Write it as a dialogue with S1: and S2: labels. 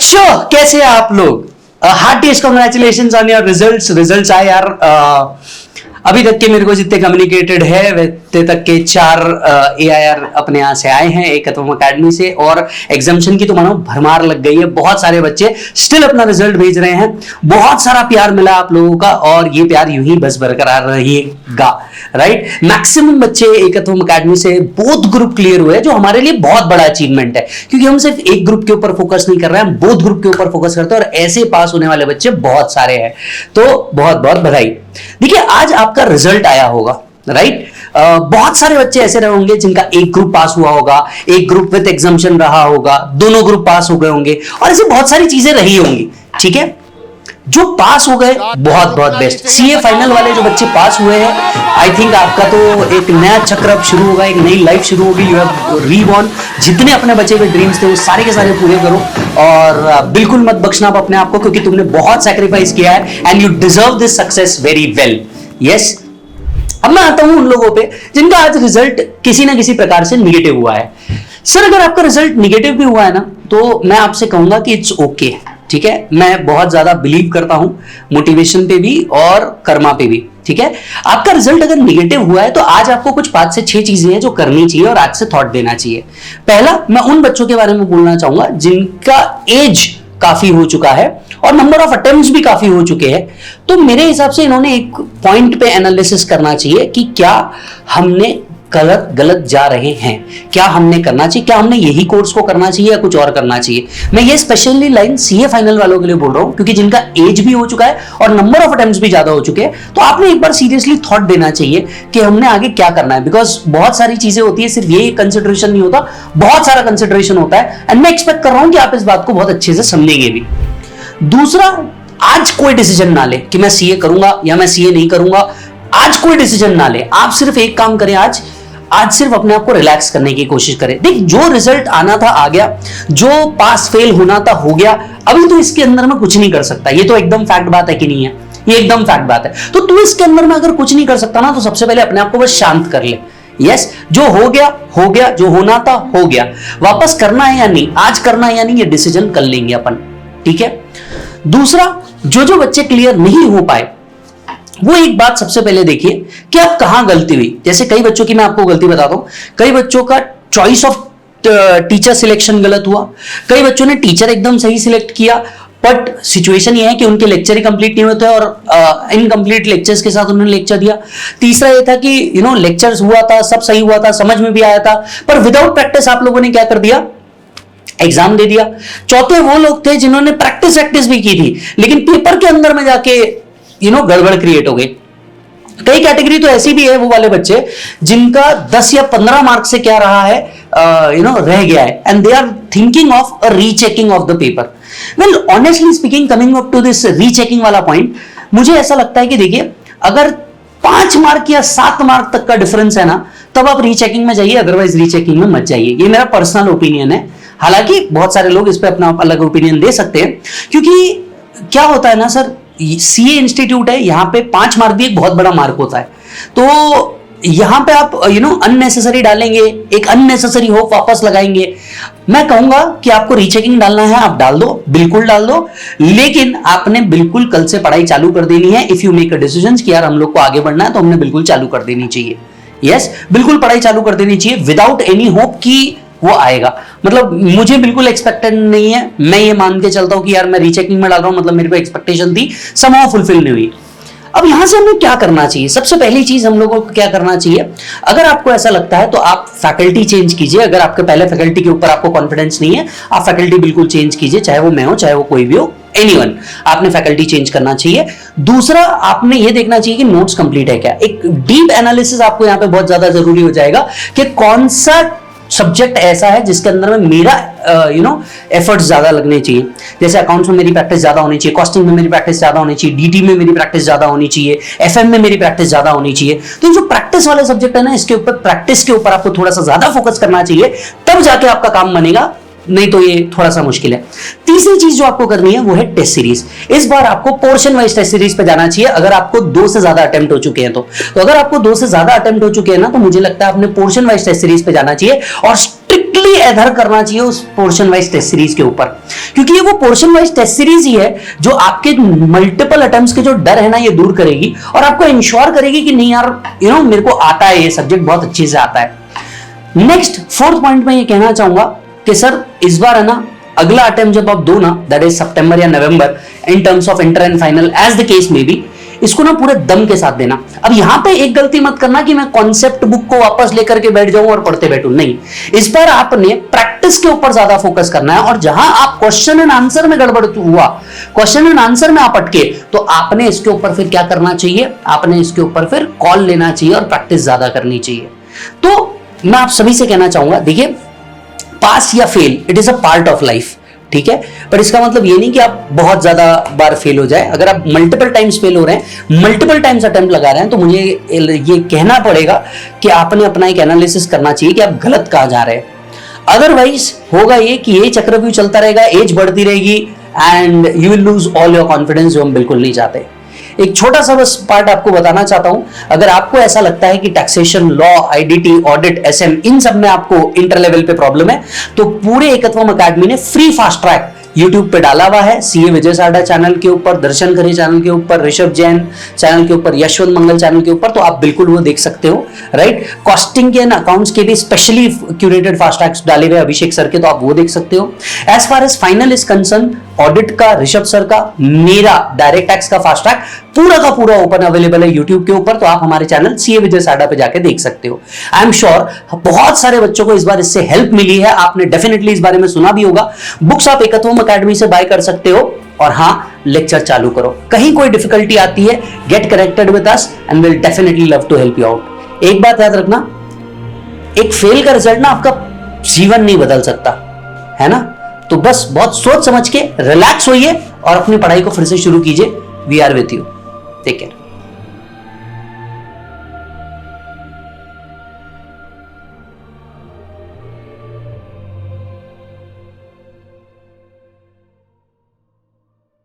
S1: बच्चों कैसे हैं आप लोग? हार्टीएस्ट कांग्रेचुलेशंस ऑन योर रिजल्ट्स आए यार। अभी तक के मेरे को जितने कम्युनिकेटेड है वैसे तक के 4 AIR अपने यहाँ से आए हैं एकत्वम अकेडमी से, और एग्जामिशन की तो मानो भरमार लग गई है। बहुत सारे बच्चे स्टिल अपना रिजल्ट भेज रहे हैं। बहुत सारा प्यार मिला आप लोगों का और ये प्यार यूं ही बस बरकरार रहेगा, राइट। मैक्सिमम बच्चे एकत्वम अकेडमी से बोथ ग्रुप क्लियर हुए, जो हमारे लिए बहुत बड़ा अचीवमेंट है, क्योंकि हम सिर्फ एक ग्रुप के ऊपर फोकस नहीं कर रहे हैं, हम बोथ ग्रुप के ऊपर फोकस करते हैं और ऐसे पास होने वाले बच्चे बहुत सारे हैं। तो बहुत बहुत बधाई। देखिए आज आपका रिजल्ट आया होगा, राइट। बहुत सारे बच्चे ऐसे रहे होंगे जिनका एक ग्रुप पास हुआ होगा, एक ग्रुप विद एग्जाम्पशन रहा होगा, दोनों ग्रुप पास हो गए होंगे और ऐसी बहुत सारी चीजें रही होंगी, ठीक है। जो पास हो गए बहुत बहुत बेस्ट। सीए फाइनल वाले जो बच्चे पास हुए हैं, आई थिंक आपका तो एक नया चक्र अब शुरू होगा, एक नई लाइफ शुरू होगी। You have reborn. जितने अपने बचे हुए ड्रीम्स थे वो सारे के सारे पूरे करो और बिल्कुल मत बख्शना आप अपने आप को, क्योंकि तुमने बहुत सैक्रिफाइस किया है and you deserve this success very well. Yes, अब मैं आता हूं उन लोगों पे जिनका आज रिजल्ट किसी ना किसी प्रकार से निगेटिव हुआ है। सर अगर आपका रिजल्ट निगेटिव भी हुआ है ना, तो मैं आपसे कहूंगा कि इट्स ओके, ठीक है। मैं बहुत ज्यादा बिलीव करता हूं मोटिवेशन पे भी और कर्मा पे भी, ठीक है। आपका रिजल्ट अगर निगेटिव हुआ है तो आज आपको कुछ 5 से 6 चीजें हैं जो करनी चाहिए और आज से थॉट देना चाहिए। पहला, मैं उन बच्चों के बारे में बोलना चाहूंगा जिनका एज काफी हो चुका है और नंबर ऑफ अटेम्प्ट्स भी काफी हो चुके हैं। तो मेरे हिसाब से इन्होंने एक पॉइंट पे एनालिसिस करना चाहिए कि क्या हमने गलत जा रहे हैं, क्या हमने करना चाहिए, क्या हमने यही कोर्स को करना चाहिए या कुछ और करना चाहिए। मैं ये स्पेशली लाइन सीए फाइनल वालों के लिए बोल रहा हूं, क्योंकि जिनका एज भी हो चुका है और नंबर ऑफ अटेम्प्ट्स भी ज्यादा हो चुके हैं। तो आपने एक बार सीरियसली थॉट देना चाहिए कि हमने आगे क्या करना है, बिकॉज बहुत सारी चीजें होती है, सिर्फ ये कंसिडरेशन नहीं होता, बहुत सारा कंसिडरेशन होता है। एंड मैं एक्सपेक्ट कर रहा हूं कि आप इस बात को बहुत अच्छे से समझेंगे भी। दूसरा, आज कोई डिसीजन ना ले कि मैं सीए करूंगा या मैं सीए नहीं करूंगा। आज कोई डिसीजन ना ले, आप सिर्फ एक काम करें, आज सिर्फ अपने आप को रिलैक्स करने की कोशिश करें। देख, जो रिजल्ट आना था आ गया, जो पास फेल होना था हो गया। अभी तो इसके अंदर में कुछ नहीं कर सकता, ये तो एकदम फैक्ट बात है कि नहीं है, ये एकदम फैक्ट बात है। तो तू इसके अंदर में अगर कुछ नहीं कर सकता ना, तो सबसे पहले अपने आप को बस शांत कर ले। यस, जो हो गया, जो होना था हो गया। वापस करना है या नहीं, आज करना है या नहीं, ये डिसीजन कर लेंगे अपन, ठीक है। दूसरा, जो बच्चे क्लियर नहीं हो पाए, वो एक बात सबसे पहले देखिए कि आप कहां गलती हुई। जैसे कई बच्चों की मैं आपको गलती बताता हूं, कई बच्चों का चॉइस ऑफ टीचर सिलेक्शन गलत हुआ, कई बच्चों ने टीचर एकदम सही सिलेक्ट किया, बट सिचुएशन ये है कि उनके लेक्चर ही कंप्लीट नहीं होते और इनकम्प्लीट लेक्चर्स के साथ उन्होंने लेक्चर दिया। तीसरा ये था कि लेक्चर्स हुआ था, सब सही हुआ था, समझ में भी आया था, पर विदाउट प्रैक्टिस आप लोगों ने क्या कर दिया, एग्जाम दे दिया। चौथे वो लोग थे जिन्होंने प्रैक्टिस भी की थी, लेकिन पेपर के अंदर में जाके गड़बड़ क्रिएट हो गई। कई कैटेगरी तो ऐसी भी है, वो वाले बच्चे जिनका 10 या 15 मार्क्स से क्या रहा है, रह गया है, and they are thinking of a rechecking of the paper. Well honestly speaking, coming up to this rechecking वाला पॉइंट, मुझे ऐसा लगता है कि देखिए, अगर 5 मार्क या 7 मार्क तक का डिफरेंस है ना, तब आप रीचेकिंग में जाइए, अदरवाइज रीचेकिंग में मत जाइए। ये मेरा पर्सनल ओपिनियन है, हालांकि बहुत सारे लोग इस पर अपना अलग ओपिनियन दे सकते हैं, क्योंकि क्या होता है ना सर, सीए इंस्टीट्यूट है, यहां पे 5 मार्क भी एक बहुत बड़ा मार्क होता है। तो यहां पे आप अननेसेसरी डालेंगे, एक अननेसेसरी होप वापस लगाएंगे। मैं कहूंगा कि आपको रीचेकिंग डालना है, आप डाल दो, बिल्कुल डाल दो, लेकिन आपने बिल्कुल कल से पढ़ाई चालू कर देनी है। If you make a decision कि यार हम लोग को आगे बढ़ना है, तो हमने बिल्कुल चालू कर देनी चाहिए। यस, बिल्कुल पढ़ाई चालू कर देनी चाहिए विदाउट एनी होप कि वो आएगा। मतलब मुझे बिल्कुल एक्सपेक्टेड नहीं है, मैं ये मान के चलता हूं कि यार मैं रीचेकिंग में डाल रहा हूं, मतलब मेरे को एक्सपेक्टेशन थी, समहाउ फुलफिल नहीं हुई। अब यहां से हमें क्या करना चाहिए? सबसे पहली चीज हम लोगों को क्या करना चाहिए, अगर आपको ऐसा लगता है तो आप फैकल्टी चेंज कीजिए। अगर आपके पहले फैकल्टी के ऊपर आपको कॉन्फिडेंस नहीं है, आप फैकल्टी बिल्कुल चेंज कीजिए, चाहे वो मैं हो, चाहे वो कोई भी हो, एनीवन, आपने फैकल्टी चेंज करना चाहिए। दूसरा, आपने ये देखना चाहिए कि नोट्स कंप्लीट है क्या। एक डीप एनालिसिस आपको यहां पे बहुत ज्यादा जरूरी हो जाएगा कि कौन सा सब्जेक्ट ऐसा है जिसके अंदर में मेरा एफर्ट्स ज्यादा लगने चाहिए। जैसे अकाउंट्स में मेरी प्रैक्टिस ज्यादा होनी चाहिए, कॉस्टिंग में मेरी प्रैक्टिस ज्यादा होनी चाहिए, डीटी में मेरी प्रैक्टिस ज्यादा होनी चाहिए, एफएम में मेरी प्रैक्टिस ज्यादा होनी चाहिए। तो जो प्रैक्टिस वाले सब्जेक्ट है ना, इसके ऊपर, प्रैक्टिस के ऊपर आपको थोड़ा सा ज्यादा फोकस करना चाहिए, तब जाके आपका काम बनेगा, नहीं तो ये थोड़ा सा मुश्किल है। तीसरी चीज जो आपको करनी है वो है टेस्ट सीरीज। इस बार आपको पोर्शन वाइज टेस्ट सीरीज पे जाना चाहिए। अगर आपको 2 से ज्यादा अटेम्प्ट हो चुके हैं तो अगर आपको 2 से ज्यादा अटेम्प्ट हो चुके हैं ना, तो मुझे लगता है आपने पोर्शन वाइज टेस्ट सीरीज पे जाना चाहिए और स्ट्रिक्ट स्ट्रिक्टली एडहर करना चाहिए उस पोर्शन वाइज टेस्ट सीरीज के ऊपर, क्योंकि ये वो पोर्शन वाइज टेस्ट सीरीज ही है जो आपके मल्टीपल अटेम्प्ट्स के जो डर है ना ये दूर करेगी और आपको इंश्योर करेगी कि नहीं यार मेरे को आता है, ये सब्जेक्ट बहुत अच्छे से आता है। नेक्स्ट फोर्थ पॉइंट में ये कहना चाहूंगा कि सर इस बार है ना अगला अटेम्प्ट जब आप दो ना, दैट इज सितंबर या नवंबर, in terms of inter and final as the case में भी, इसको ना पूरे दम के साथ देना। अब यहां पे एक गलती मत करना कि मैं कॉन्सेप्ट बुक को वापस लेकर के बैठ जाऊं और पढ़ते बैठूं, नहीं। इस बार आपने प्रैक्टिस के ऊपर ज्यादा फोकस करना है और जहां आप क्वेश्चन एंड आंसर में गड़बड़ हुआ, क्वेश्चन एंड आंसर में आप अटके, तो आपने इसके ऊपर फिर क्या करना चाहिए, आपने इसके ऊपर फिर कॉल लेना चाहिए और प्रैक्टिस ज्यादा करनी चाहिए। तो मैं आप सभी से कहना चाहूंगा, देखिए पास या fail it is a part of life, ठीक है, पर इसका मतलब ये नहीं कि आप बहुत ज्यादा बार फेल हो जाए। अगर आप मल्टीपल टाइम्स फेल हो रहे हैं, मल्टीपल टाइम्स अटेम्प्ट लगा रहे हैं, तो मुझे ये कहना पड़ेगा कि आपने अपना एक एनालिसिस करना चाहिए कि आप गलत कहां जा रहे हैं। अदरवाइज होगा ये कि ये चक्रव्यूह चलता रहेगा, एज बढ़ती रहेगी and you will lose all your confidence, जो हम बिल्कुल नहीं चाहते। एक छोटा सा बस पार्ट आपको बताना चाहता हूं, अगर आपको ऐसा लगता है कि taxation, law, IDT, audit, SM, इन सब में आपको इंटर लेवल पे प्रॉब्लम है, तो पूरे एकत्वम अकेडमी ने फ्री फास्ट ट्रैक YouTube पे डाला हुआ है। सीए विजय साडा चैनल के ऊपर, दर्शन खरे चैनल के ऊपर, ऋषभ जैन चैनल के ऊपर, यशवंत मंगल चैनल के ऊपर, तो आप बिल्कुल वो देख सकते हो, राइट। कॉस्टिंग के एंड अकाउंट्स के भी स्पेशली क्यूरेटेड फास्ट ट्रैक्स डाले हुए अभिषेक सर के, तो आप वो देख सकते हो। As far as final is concern, audit का ऋषभ सर का, मेरा डायरेक्ट टैक्स का फास्ट ट्रैक पूरा का पूरा ओपन अवेलेबल है यूट्यूब के ऊपर, तो आप हमारे चैनल सीए विजय साडा पे जाके देख सकते हो। आई एम श्योर बहुत सारे बच्चों को इस बार इससे हेल्प मिली है, आपने डेफिनेटली इस बारे में सुना भी होगा। बुक्स आप एकत्वम अकेडमी से बाय कर सकते हो और हाँ, लेक्चर चालू करो। कहीं कोई डिफिकल्टी आती है, get connected with us and will definitely love to help you out. एक बात याद रखना, एक फेल का रिजल्ट ना आपका जीवन नहीं बदल सकता, है ना। तो बस बहुत सोच समझ के रिलैक्स होइए और अपनी पढ़ाई को फिर से शुरू कीजिए। We are with you, take care.